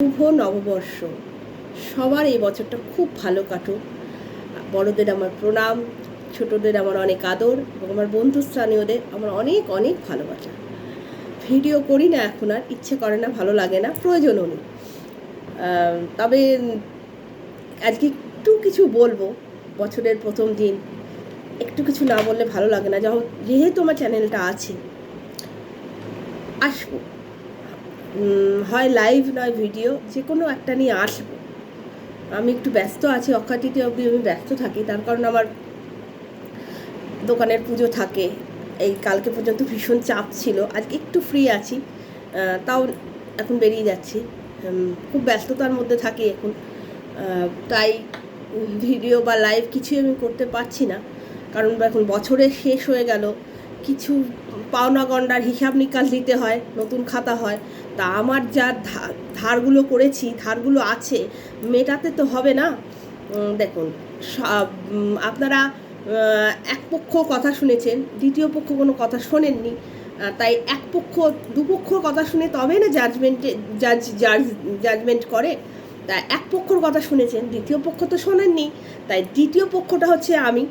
শুভ নববর্ষ। সবার এই বছরটা খুব ভালো কাটুক। বড়দের আমার প্রণাম, ছোটদের আমার অনেক আদর এবং আমার বন্ধুস্থানীয়দের আমার অনেক অনেক ভালোবাসা। ভিডিও করি না এখন, আর ইচ্ছে করে না, ভালো লাগে না, প্রয়োজনও নেই। তবে আজকে একটু কিছু বলবো। বছরের প্রথম দিন একটু কিছু না বললে ভালো লাগে না। যেহেতু আমার চ্যানেলটা আছে, আসবো, হয় লাইভ নয় ভিডিও, যে কোনো একটা নিয়ে আসবো। আমি একটু ব্যস্ত আছি, অক্ষাতৃতীয়া অবধি আমি ব্যস্ত থাকি, তার কারণ আমার দোকানের পুজো থাকে। এই কালকে পর্যন্ত ভীষণ চাপ ছিল, আজকে একটু ফ্রি আছি, তাও এখন বেরিয়ে যাচ্ছি। খুব ব্যস্ততার মধ্যে থাকি এখন, তাই ভিডিও বা লাইভ কিছুই আমি করতে পারছি না। কারণ এখন বছরের শেষ হয়ে গেল, কিছু পাওনা গন্ডার হিসাব নিকাশ দিতে হয়, নতুন খাতা হয়। তা আমার যা ধারগুলো করেছি, ধারগুলো আছে, মেটাতে তো হবে না। দেখুন, আপনারা এক পক্ষ কথা শুনেছেন, দ্বিতীয় পক্ষ কোনো কথা শোনেননি। তাই এক পক্ষ দুপক্ষ কথা শুনে তবে না জাজমেন্ট করে। তা এক পক্ষর কথা শুনেছেন, দ্বিতীয় পক্ষ তো শোনেননি। তাই দ্বিতীয় পক্ষটা হচ্ছে আমি।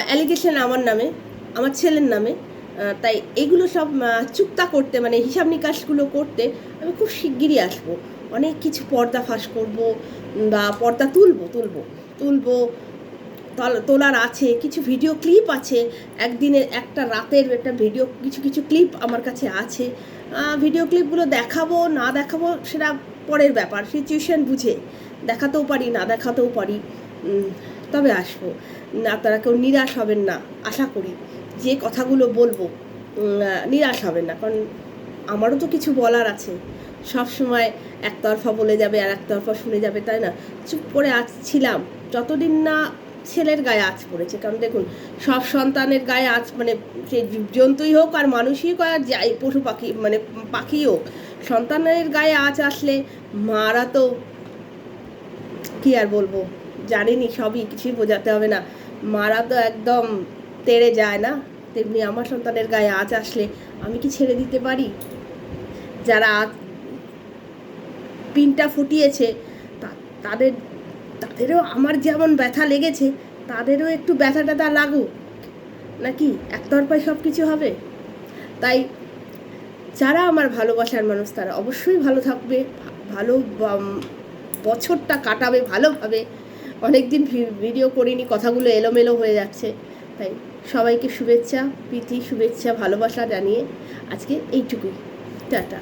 অ্যালিগেশন আমার নামে, আমার ছেলের নামে। তাই এগুলো সব চুক্তা করতে, মানে হিসাব নিকাশগুলো করতে আমি খুব শিগগিরই আসবো। অনেক কিছু পর্দা ফাঁস করবো বা পর্দা তুলবো তোলার আছে। কিছু ভিডিও ক্লিপ আছে, একদিনের একটা রাতের একটা ভিডিও, কিছু ক্লিপ আমার কাছে আছে। ভিডিও ক্লিপগুলো দেখাবো না দেখাবো সেটা পরের ব্যাপার, সিচুয়েশান বুঝে দেখাতেও পারি, না দেখাতেও পারি। তবে আসবো, আপনারা কেউ নিরাশ হবেন না, আশা করি। যে কথাগুলো বলবো নিরাশ হবেন না, কারণ আমারও তো কিছু বলার আছে। সব সময় একতরফা বলে যাবে আর একতরফা শুনে যাবে, তাই না? চুপ করে ছিলাম যতদিন না ছেলের গায়ে আঁচ পড়েছে। কারণ দেখুন, সব সন্তানের গায়ে আঁচ, মানে সে জন্তুই হোক আর মানুষই হোক আর যাই পশু পাখি, মানে পাখি হোক, সন্তানের গায়ে আঁচ আসলে মারা তো, কি আর বলবো, জানিনি, সবই কিছুই বোঝাতে হবে না, মারা তো একদম তেড়ে যায় না। তেমনি আমার সন্তানের গায়ে আঁচ আসলে আমি কি ছেড়ে দিতে পারি? যারা পিনটা ফুটিয়েছে তাদেরও আমার যেমন ব্যথা লেগেছে, তাদেরও একটু ব্যথা ট্যাথা লাগুক নাকি? একতরফায় সব কিছু হবে? তাই যারা আমার ভালোবাসার মানুষ তারা অবশ্যই ভালো থাকবে, ভালো বছরটা কাটাবে ভালোভাবে। অনেকদিন ভিডিও করিনি, কথাগুলো এলোমেলো হয়ে যাচ্ছে। তাই সবাইকে শুভেচ্ছা, প্রীতি, শুভেচ্ছা, ভালোবাসা জানিয়ে আজকে এইটুকুই। টাটা।